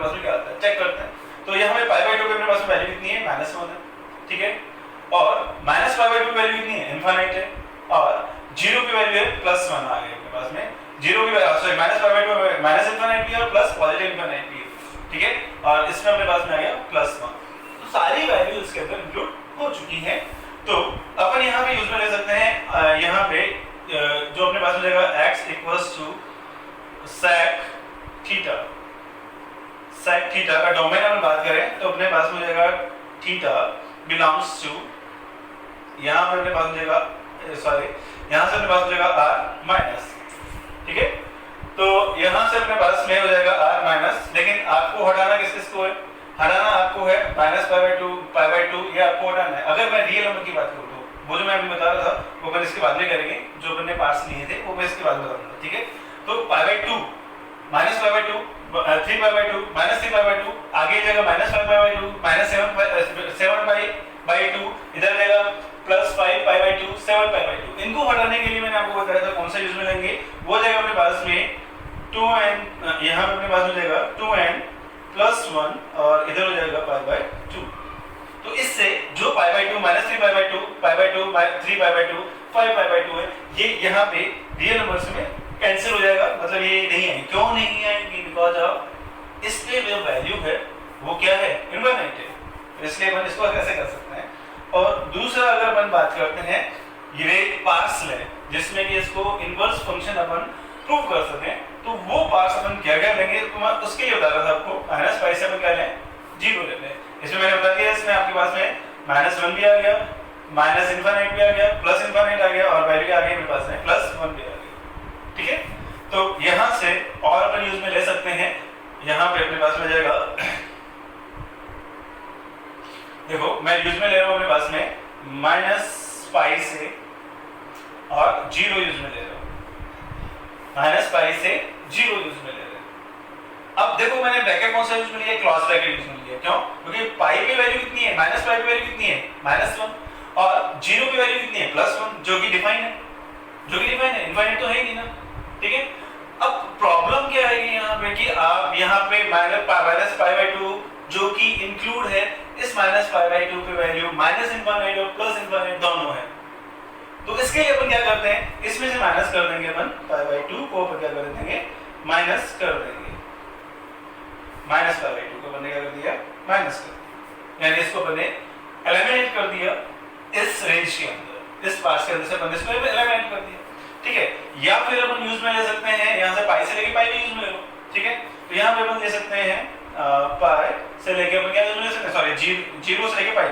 पास में क्या आता है, चेक करते हैं। तो यहाँ पे पाई बाई 2 पे अपने पास में वैल्यू कितनी है, -1 है, ठीक है। और माइनस पाई बाई 2 की वैल्यू कितनी है, इनफाइनाइट है। और 0 की वैल्यू है +1 आ गई अपने पास में। 0 की value sorry minus pi by 2 minus infinite भी है और प्लस पॉजिटिव इनफाइनाइट भी है, ठीक है। और इसमें अपने पास में आ गया +1। तो सारी वैल्यू इसके अंदर इंक्लूड हो चुकी हैं। तो अपन यहाँ पे यूज में ले सकते हैं, यहाँ पे जो अपने पास में जाएगा x = sec theta. sec theta का डोमेन अपन बात करें तो अपने पास में जाएगा थीटा बिलोंग्स टू, यहाँ पे अपने पास में जाएगा सॉरी यहाँ से अपने पास में जाएगा r माइनस, ठीक है। तो यहाँ से अपने पास में हो जाएगा r माइनस, लेकिन आपको हटाना किस किस को है, हटाना आपको है -π/2 ये आपको हटाना है। अगर मैं रियल नंबर की बात करूँ तो वो जो मैं अभी बता रहा था वो अपन इसके बाद में करेंगे, जो अपन ने पार्ट्स लिए थे वो मैं इसके बाद में बताऊंगा, ठीक है। तो π/2 -π/2 3π/2 -3π/2 आगे जाएगा -5π/2 -7π/2 इधर जाएगा +5π/2 7π/2। इनको हटाने के लिए मैंने आपको बताया था कौन सा यूज में लेंगे, वो जाएगा अपने पास में 2n, यहाँ पे अपने पास हो जाएगा 2n +1 और इधर हो जाएगा π/2। तो इससे जो π/2 -3π/2 π/2 3π/2 5π/2 है, ये यहाँ पे रियल नंबर्स में कैंसिल हो जाएगा, मतलब ये नहीं है। क्यों नहीं आएंगे, बिकॉज ऑफ इसके जो वैल्यू है वो क्या है, इनफाइनाइट है, इसलिए अपन इसको कैसे कर सकते हैं। और दूसरा अगर अपन बात करते हैं ये पार्सल है जिसमें कि इसको इनवर्स फंक्शन अपन प्रूव कर सकें, तो वो पार्ट्स अपन क्या क्या लेंगे तो मैं उसके लिए बता रहा था आपको। -π से अपन क्या लें, 0 ले लें। इसमें मैंने बता दिया इसमें आपके पास में -1 भी आ गया, माइनस इनफाइनाइट भी आ गया, प्लस इनफाइनाइट आ गया और वैल्यू आ गई मेरे पास में +1 भी आ गया, ठीक है। तो यहाँ से और अपन यूज में ले सकते हैं, यहाँ पे अपने पास में जाएगा देखो मैं यूज में ले रहा हूँ अपने पास में -π से और 0 यूज में ले रहा हूँ, -π से 0 यूज में ले रहे हैं। अब देखो मैंने ब्रैकेट कौन सा यूज में लिया, क्रॉस ब्रैकेट यूज में लिया, क्यों, क्योंकि पाई की वैल्यू कितनी है, -π की वैल्यू कितनी है -1 और 0 की वैल्यू कितनी है +1, जो कि डिफाइन है, इनफाइनाइट तो है ही नहीं ना, ठीक है। अब प्रॉब्लम क्या है यहाँ पे कि आप यहाँ पे -π/2 जो कि इंक्लूड है इस -π/2 पे वैल्यू -इनफाइनाइट और +इनफाइनाइट दोनों है। तो इसके लिए अपन क्या करते हैं, इसमें से माइनस कर देंगे अपन π/2 को अपन क्या कर देंगे, माइनस कर देंगे, -π/2 को अपन ने क्या कर दिया, माइनस कर दिया, यानी इसको अपन ने एलिमिनेट कर दिया इस रेंज के अंदर, इस पार्ट के अंदर से अपन इसको एलिमिनेट कर दिया, ठीक है। या फिर अपन यूज में ले सकते हैं यहाँ से पाई से लेके पाई भी यूज में ले लो, ठीक है। तो यहाँ पे अपन ले सकते हैं पाई से लेके अपन क्या यूज में ले सकते हैं, सॉरी 0 से लेके पाई, ये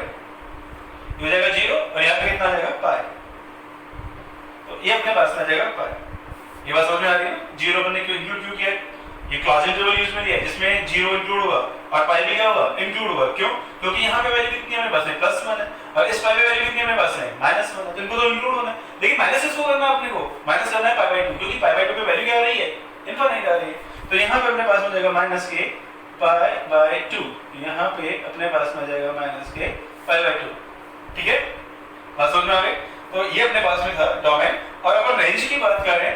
हो जाएगा 0 और यहाँ पे कितना आ जाएगा पाई, तो ये अपने पास में आ जाएगा पाई। ये बात समझ में आ रही है, 0 अपन ने क्यों इंक्लूड किया, ये क्लॉज इंटरवल यूज में लिया जिसमें 0 इंक्लूड होगा और पाई भी क्या होगा, इंक्लूड होगा, क्यों, क्योंकि यहाँ पे वैल्यू कितनी है मेरे पास में +1 है और इस पाई पे वैल्यू कितनी है मेरे पास में -1 है, तो इनको तो इंक्लूड होना है, लेकिन माइनस इसको करना है अपने को, माइनस करना है π/2, क्योंकि π/2 पे वैल्यू क्या आ रही है, इनफाइनाइट आ रही है। तो यहाँ पे अपने पास में जाएगा -π/2, यहाँ पे अपने पास में जाएगा -π/2, ठीक है, बात समझ में आ गई। तो ये अपने पास में था डोमेन। और अपन रेंज की बात करें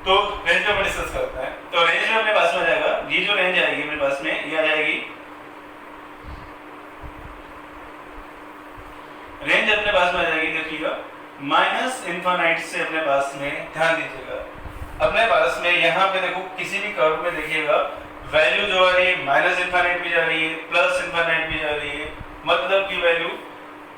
तो रेंज में डिस्कस करते हैं, तो रेंज में अपने पास में जाएगा, ये जो रेंज आएगी मेरे पास में ये आ जाएगी, रेंज अपने पास में आ जाएगी, देखिएगा -इनफाइनाइट से अपने पास में, ध्यान दीजिएगा अपने पास में यहाँ पे देखो किसी भी कर्व में देखिएगा वैल्यू जो आ रही है -इनफाइनाइट भी जा रही है, +इनफाइनाइट भी जा रही है, मतलब की वैल्यू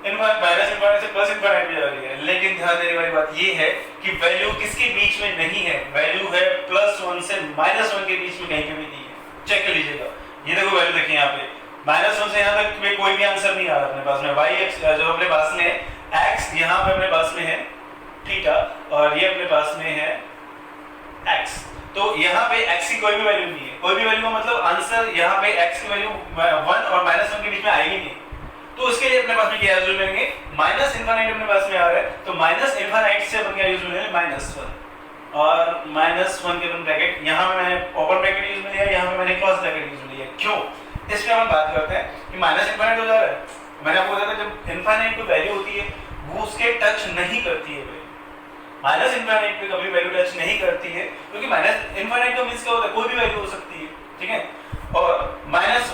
-इनफाइनाइट से +इनफाइनाइट भी जा रही है। लेकिन ध्यान देने वाली बात ये है कि वैल्यू किसके बीच में नहीं है, वैल्यू है +1 से -1 के बीच में, कहीं पे भी नहीं है, चेक कर लीजिएगा। ये देखो वैल्यू देखिए यहाँ पे -1 से यहाँ तक में कोई भी आंसर नहीं आ रहा अपने पास में, y x जो अपने पास में x यहाँ पे अपने पास में है थीटा और ये अपने पास में है x, तो यहाँ पे x की कोई भी वैल्यू नहीं है, कोई भी वैल्यू मतलब आंसर यहाँ पे x की वैल्यू 1 और -1 के बीच में आएगी नहीं। तो उसके लिए अपने पास में क्या यूज करेंगे, -इनफाइनाइट अपने पास में आ रहा है, तो -इनफाइनाइट से अपन क्या यूज करेंगे, -1 और -1 के अपन ब्रैकेट, यहाँ पे मैंने ओपन ब्रैकेट यूज में लिया, यहाँ पे मैंने क्लोज ब्रैकेट यूज में लिया, क्यों, इस पे हम बात करते हैं कि -इनफाइनाइट हो जा रहा है, मैंने आपको बताया था जब इनफाइनाइट की वैल्यू होती है वो उसके टच नहीं करती है, -इनफाइनाइट पे कभी वैल्यू टच नहीं करती है, क्योंकि -इनफाइनाइट का मींस क्या होता है, कोई भी वैल्यू हो सकती है, ठीक है। और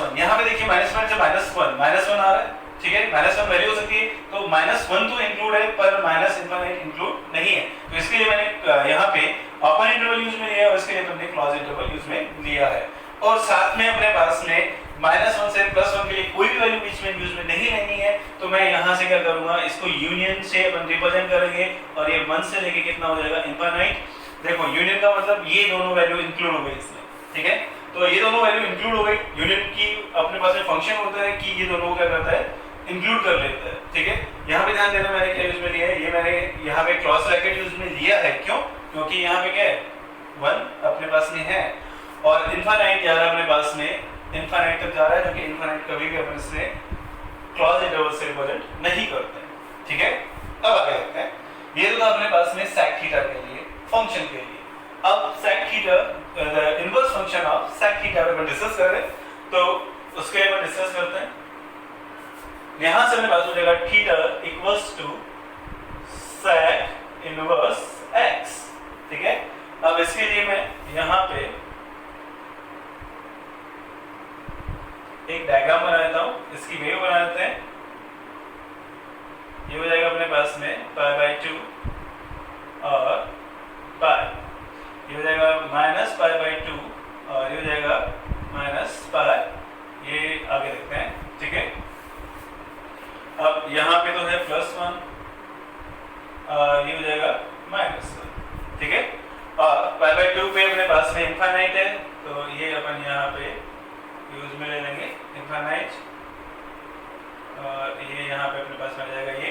-1, यहाँ पे देखिए -1 से -1 आ रहा है, ठीक है, -1 वैल्यू हो सकती है, तो -1 तो इंक्लूड है पर माइनस इनफाइनाइट इंक्लूड नहीं है, तो इसके लिए मैंने यहाँ पे ओपन इंटरवल यूज में लिया है और इसके लिए तुमने क्लोज इंटरवल यूज में लिया है। और साथ में अपने पास में -1 से +1 के लिए कोई भी वैल्यू बीच में यूज में नहीं लेनी है, तो मैं यहाँ से क्या करूँगा, इसको यूनियन से अपन रिप्रेजेंट करेंगे और ये 1 से लेके कितना हो जाएगा इनफाइनाइट। देखो यूनियन का मतलब ये दोनों वैल्यू इंक्लूड हो गई इसमें, ठीक है, तो ये दोनों वैल्यू इंक्लूड हो गई। यूनियन की अपने पास में फंक्शन होता है कि ये दोनों क्या करता है, इंक्लूड कर लेता है, ठीक है। यहाँ पे ध्यान देना मैंने क्या यूज में लिया है, ये मैंने यहाँ पे क्रॉस ब्रैकेट यूज में लिया है, क्यों, क्योंकि यहाँ पे क्या है 1 अपने पास में है और इनफाइनाइट जा रहा है अपने पास में, इनफाइनाइट तक जा रहा है, जो कि इनफाइनाइट कभी भी अपन इससे क्लोज इंटरवल से रिप्रेजेंट नहीं करते, ठीक है। अब आगे देखते हैं, ये तो अपने पास में sec थीटा के लिए फंक्शन के लिए। अब sec theta the inverse function of sec theta पे डिस्कस करें तो उसके बारे में डिस्कस करते हैं। यहां से अपने पास हो जाएगा theta equals to sec inverse x, ठीक है। अब इसके लिए मैं यहां पे एक डायग्राम बना देता हूं, इसकी वेव बना देते हैं। ये हो जाएगा अपने पास में π/2 और पाई, ये हो जाएगा -π/2 और ये हो जाएगा -π, ये आगे देखते हैं, ठीक है। अब यहाँ पे तो है +1 और ये हो जाएगा -1, ठीक है, और π/2 पे अपने पास में इनफाइनाइट है, तो ये अपन यहाँ पे यूज में ले लेंगे इनफाइनाइट और ये यहाँ पे अपने पास में आ जाएगा ये,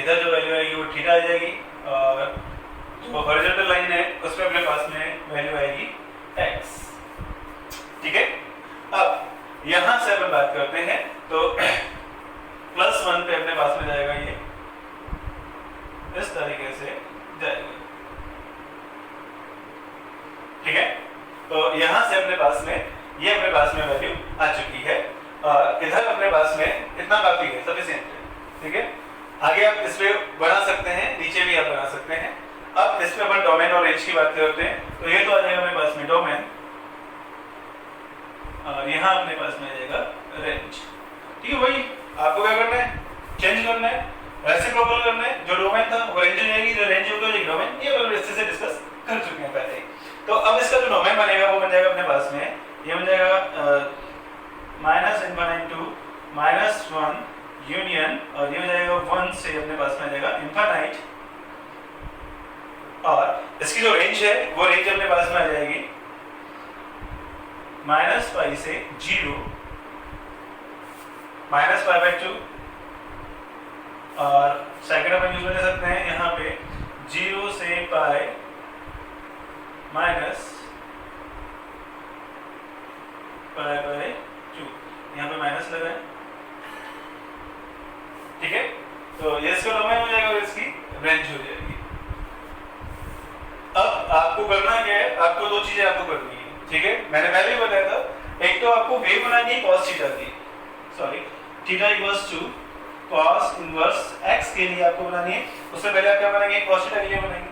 इधर जो वैल्यू आएगी वो थीटा आ जाएगी और जो हॉरिजॉन्टल लाइन है उसमें अपने पास में वैल्यू आएगी x, ठीक है। अब यहाँ से अपन बात करते हैं तो +1 पे अपने पास में जाएगा ये इस तरीके से जाएगा, ठीक है। तो यहाँ से अपने पास में ये अपने पास में वैल्यू आ चुकी है और इधर अपने पास में इतना काफी है, सफिशिएंट है, ठीक है। आगे आप इस पे बढ़ा सकते हैं, नीचे भी आप बना सकते हैं। अब इस पे अपन डोमेन और रेंज की बात करते हैं, तो ये तो आ जाएगा अपने पास में डोमेन और यहाँ अपने पास में आ जाएगा रेंज, ठीक है। वही आपको क्या करना है, चेंज करना है, रेसिप्रोकल करना है, जो डोमेन था वो रेंज हो जाएगी, जो रेंज होगी वो डोमेन, ये अपन इससे से डिस्कस कर चुके हैं पहले। तो अब इसका जो डोमेन बनेगा वो बन जाएगा अपने पास में, ये बन जाएगा -∞ to -1 यूनियन और ये हो जाएगा 1 से अपने पास में आ जाएगा इनफाइनाइट और इसकी जो रेंज है वो रेंज अपने पास में आ जाएगी -π से 0 -π/2 और सेकंड अपन यूज में ले सकते हैं यहाँ पे 0 से π -π/2, यहाँ पे माइनस लगा है, ठीक है। तो ये इसका डोमेन हो जाएगा और इसकी रेंज हो जाएगी। अब आपको करना क्या है, आपको दो चीजें आपको करनी है, ठीक है। मैंने पहले ही बताया था, एक तो आपको वेव बनानी है cos थीटा की, sorry theta equals to cos inverse x के लिए आपको बनानी है। उससे पहले आप क्या बनाएंगे, cos थीटा के लिए बनाएंगे,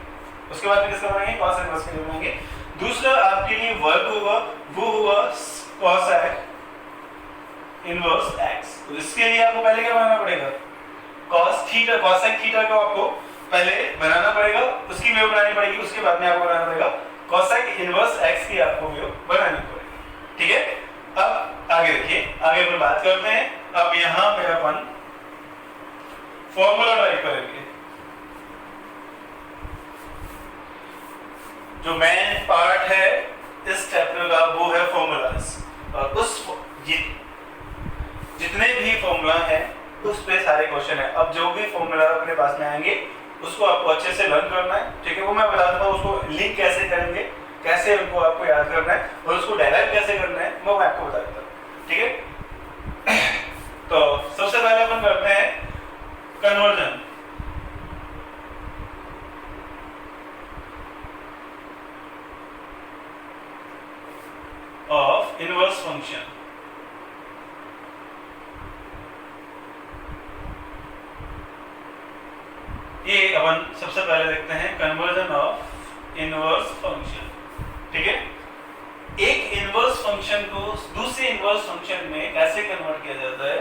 उसके बाद में किसका बनाएंगे, cos इनवर्स के लिए बनाएंगे। दूसरा आपके लिए वर्क होगा वो होगा cos इनवर्स x, तो इसके लिए आपको पहले क्या बनाना पड़ेगा, cos थीटा, cosec थीटा को आपको पहले बनाना पड़ेगा, उसकी वेव बनानी पड़ेगी, उसके बाद में आपको बनाना पड़ेगा cosec इनवर्स x की आपको वेव बनानी पड़ेगी, ठीक है। अब आगे देखिए, आगे अपन बात करते हैं। अब यहाँ पे अपन फॉर्मूला टाइप करेंगे, जो मेन पार्ट है इस चैप्टर का वो है फॉर्मूलाज, और उस जितने भी फॉर्मूला हैं उस पे सारे क्वेश्चन है। अब जो भी फॉर्मूला अपने पास में आएंगे उसको आपको अच्छे से लर्न करना है, ठीक है। वो मैं बता दूंगा उसको लिंक कैसे करेंगे, कैसे उनको आपको याद करना है और उसको डेराइव कैसे करना है वो मैं आपको बता देता हूँ, ठीक है। तो सबसे पहले अपन करते हैं कन्वर्जन। ऑफ इनवर्स फंक्शन, ये अपन सबसे पहले देखते हैं कन्वर्जन ऑफ इनवर्स फंक्शन, ठीक है। एक इनवर्स फंक्शन को दूसरे इनवर्स फंक्शन में कैसे कन्वर्ट किया जाता है,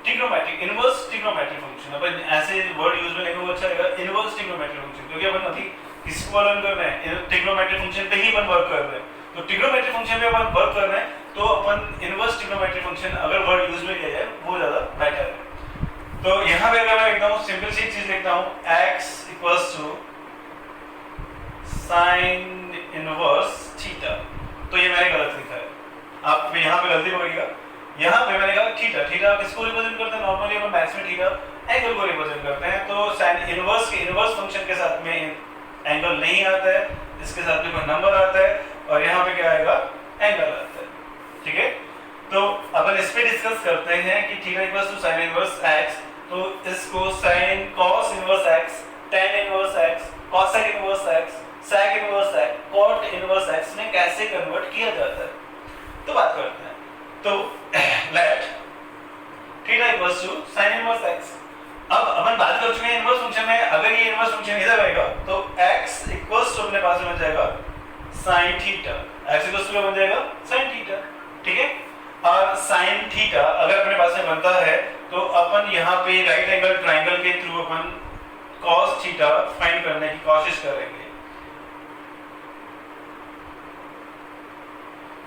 ट्रिग्नोमेट्रिक इनवर्स ट्रिग्नोमेट्रिक फंक्शन। अपन ऐसे वर्ड यूज में लेंगे वो अच्छा रहेगा, इनवर्स ट्रिग्नोमेट्रिक फंक्शन, क्योंकि अपन अभी किसी को लर्न कर रहे हैं ट्रिग्नोमेट्रिक फंक्शन पे ही अपन वर्क कर रहे हैं, तो ट्रिग्नोमेट्रिक फंक्शन पे अपन वर्क कर रहे हैं तो अपन इनवर्स ट्रिग्नोमेट्रिक फंक्शन अगर वर्ड यूज में लिया जाए वो ज्यादा बेटर है। तो यहाँ पे अगर मैं लिखता हूँ सिंपल सी चीज लिखता हूँ x equals to sine inverse theta, तो ये मैंने गलत लिखा है, आप यहाँ पे गलती पकड़िएगा। यहाँ पे मैंने कहा थीटा, थीटा किसको रिप्रेजेंट करते हैं, नॉर्मली अपन मैथ्स में थीटा एंगल को रिप्रेजेंट करते हैं, तो साइन इनवर्स के इनवर्स फंक्शन के साथ में एंगल नहीं आता है, इसके साथ में कोई नंबर आता है और यहाँ पे क्या आएगा, एंगल आता है। ठीक है, तो अपन इस पे डिस्कस करते हैं कि theta equals to sine inverse x, तो इसको sine cos inverse x, tan inverse x, cosec inverse x, sec inverse x, cot inverse x में कैसे कन्वर्ट किया जाता है, तो बात करते हैं। तो let theta equals to sine inverse x, अब अपन बात कर चुके हैं इनवर्स फंक्शन में, अगर ये इनवर्स फंक्शन इधर आएगा तो x इक्वल्स टू अपने पास में बन जाएगा sin theta, x equals to बन जाएगा sin थीटा। ठीक है, और sin थीटा अगर अपने पास में बनता है तो अपन यहाँ पे राइट एंगल ट्रायंगल के थ्रू अपन cos थीटा फाइंड करने की कोशिश करेंगे।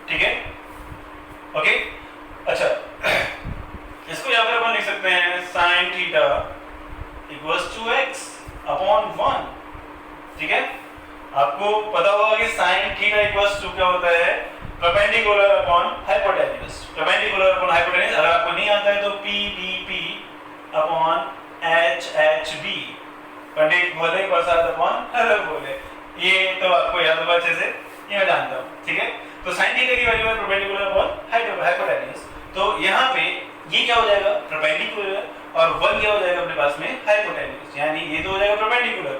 ठीक है, ओके, अच्छा इसको यहाँ पर अपन लिख सकते हैं sin theta equals to x upon 1। ठीक है, आपको पता होगा कि sin थीटा इक्वल्स टू क्या होता है, perpendicular upon hypotenuse, perpendicular upon hypotenuse, अगर आपको नहीं आता है तो PDP अपॉन HHB, पंडित बोले प्रसाद अपॉन हर बोले, ये तो आपको याद होगा अच्छे से, ये मैं जानता हूँ। ठीक है, तो sin थीटा की वैल्यू है परपेंडिकुलर अपॉन हाइपोटेन्यूज, तो यहाँ पे ये क्या हो जाएगा, परपेंडिकुलर, और 1 क्या हो जाएगा अपने पास में, हाइपोटेन्यूज, यानी ये तो हो जाएगा परपेंडिकुलर,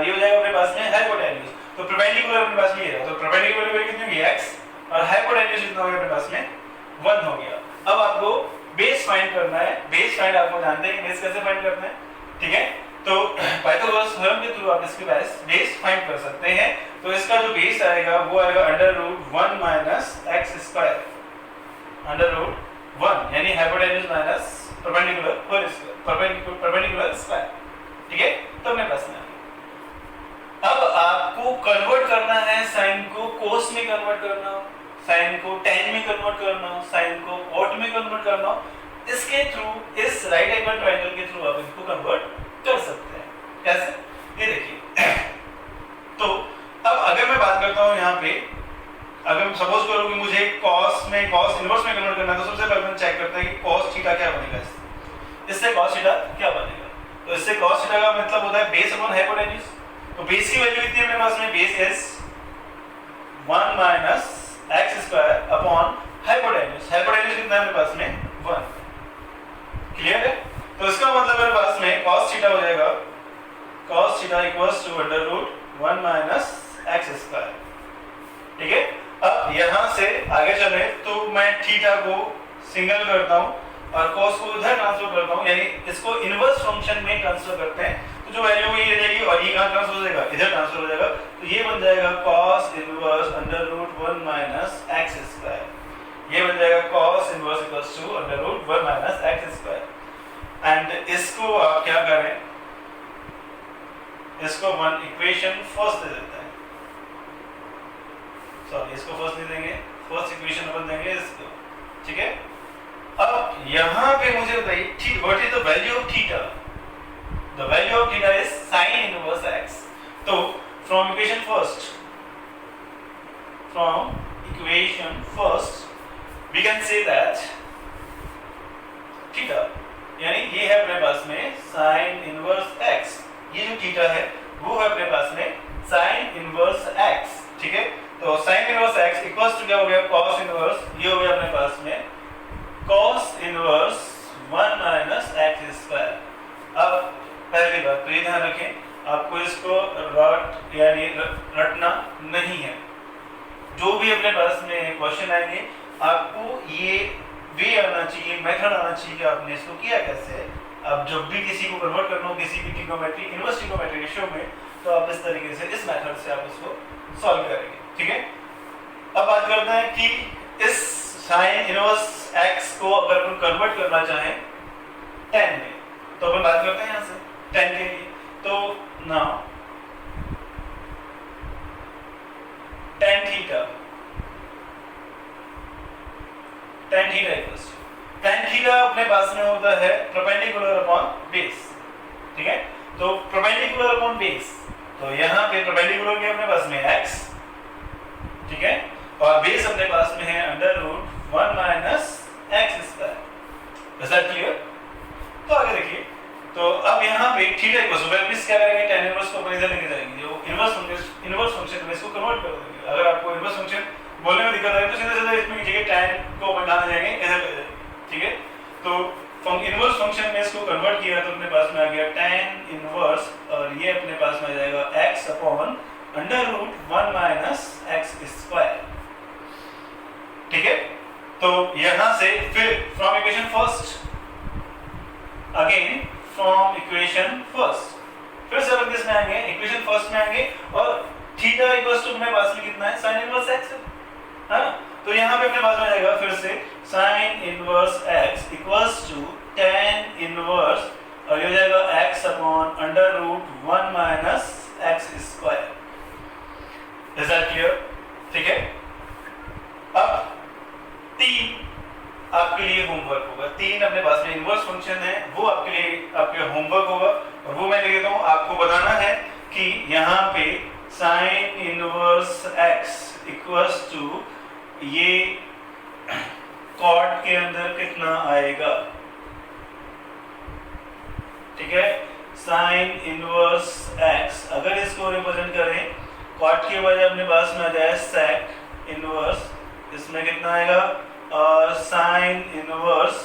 ये हो जाएगा अपने पास में हाइपोटेन्यूज, तो परपेंडिकुलर अपने पास में ये रहा, तो परपेंडिकुलर वैल्यू कितनी होगी x, और हाइपोटेन्यूज कितना हो गया अपने पास में 1 हो गया। अब आपको बेस फाइंड करना है, बेस फाइंड आपको जानते हैं बेस कैसे फाइंड करना है। ठीक है, तो पाइथागोरस थ्योरम के थ्रू आप इसके बेस फाइंड कर सकते हैं, तो इसका जो बेस आएगा वो आएगा √1 माइनस x स्क्वायर, √1 यानी hypotenuse minus perpendicular whole square, perpendicular square. ठीक है, तो अपने पास में अब आपको कन्वर्ट करना है, साइन को कोस में कन्वर्ट करना हो, साइन को tan में कन्वर्ट करना हो, साइन को cot में कन्वर्ट करना हो, इसके थ्रू, इस राइट एंगल ट्रायंगल के थ्रू आप इनको कन्वर्ट कर सकते हैं। कैसे, ये देखिए तो अब अगर मैं बात करता हूँ यहाँ पे, अगर सपोज करो कि मुझे cos इनवर्स में कन्वर्ट करना है, तो सबसे पहले हम चेक करते हैं कि cos थीटा क्या बनेगा, इससे cos थीटा क्या बनेगा, तो इससे cos थीटा का मतलब होता है बेस अपॉन हाइपोटेन्यूज, तो बेस की वैल्यू कितनी है अपने पास में, base is 1 minus x square upon hypotenuse, hypotenuse कितना है अपने पास में 1। क्लियर है, तो इसका मतलब मेरे पास में cos थीटा हो जाएगा, cos theta equals to √1 minus x square. ठीक है, अब यहाँ से आगे चले तो मैं थीटा को सिंगल करता हूँ और cos को इधर ट्रांसफर करता हूँ, यानी इसको इनवर्स फंक्शन में ट्रांसफर करते हैं, तो जो वैल्यू हुई ये जाएगी और ये कहाँ ट्रांसफर हो जाएगा, इधर ट्रांसफर हो जाएगा, तो ये बन जाएगा cos inverse √1 minus x square, ये बन जाएगा cos inverse equals to √1 minus x square. And इसको आप क्या करें, इसको वन इक्वेशन फर्स्ट दे देते हैं, सॉरी इसको फर्स्ट नहीं देंगे, फर्स्ट इक्वेशन अपन देंगे इसको। ठीक है, अब यहाँ पे मुझे बताइए what is the value of theta, the value of theta is sin inverse x, तो from equation first we can say that theta, यानी ये है अपने पास में sin इनवर्स x, ये जो थीटा है वो है अपने पास में sin इनवर्स x। ठीक है, तो sin inverse x equals to क्या हो गया, cos इनवर्स, ये हो गया अपने पास में cos inverse 1 minus x square. अब पहली बात तो ये ध्यान रखें, आपको इसको रटना नहीं है, जो भी अपने पास में क्वेश्चन आएंगे आपको ये वे आना चाहिए, मेथड आना चाहिए कि आपने इसको किया कैसे है। अब जब भी किसी को कन्वर्ट करना हो किसी भी ट्रिग्नोमेट्री इनवर्स ट्रिग्नोमेट्री रेशियो में, तो आप इस तरीके से, इस मेथड से आप इसको सॉल्व करेंगे। ठीक है, अब बात करते हैं कि इस साइन इनवर्स x को अगर अपन कन्वर्ट करना चाहें tan में, तो अपन बात करते हैं यहाँ से tan के लिए। तो now tan theta equals tan theta अपने पास में होता है परपेंडिकुलर अपॉन बेस, ठीक है। तो परपेंडिकुलर अपॉन बेस, तो यहाँ पे परपेंडिकुलर के अपने पास में x, ठीक है, और बेस अपने पास में है under root 1 minus x square. Is that clear? तो आगे देखिए, तो अब यहाँ पे थीटा इक्वल्स टू वापस क्या करेंगे, tan इनवर्स को अपन इधर लेके जाएंगे, जो इनवर्स फंक्शन में इसको कन्वर्ट कर देंगे। अगर आपको इनवर्स फंक्शन बोलने में दिक्कत आए तो सीधा सीधा इसमें की जगह tan को अपन डालने जाएंगे, इधर ले जाएंगे, ठीक है। तो इनवर्स फंक्शन में इसको कन्वर्ट किया तो अपने पास में आ गया tan इनवर्स, और ये अपने पास में आ जाएगा x upon under root 1 minus x square, ठीक है। तो यहां से फिर from equation first, again from equation first, फिर से अपन किस में आएंगे, इक्वेशन फर्स्ट में आएंगे, और थीटा इक्वल्स टू अपने पास में कितना है, sin इनवर्स x है ना। तो यहां पे अपने पास में आएगा फिर से sin inverse x equals to tan inverse, और ये हो जाएगा x upon under root 1 minus x square. Is that clear? ठीक है। अब 3 आपके लिए होमवर्क होगा, 3 अपने पास में इनवर्स फंक्शन है, वो आपके लिए आपके होमवर्क होगा, और वो मैं लिख देता हूं। आपको बताना है कि यहाँ पे sin inverse x equals to ये कॉट के अंदर कितना आएगा, ठीक है। sin इनवर्स x, अगर इसको रिप्रेजेंट करें कॉट के बजाय अपने पास में आ जाए sec इनवर्स, इसमें कितना आएगा, sin इनवर्स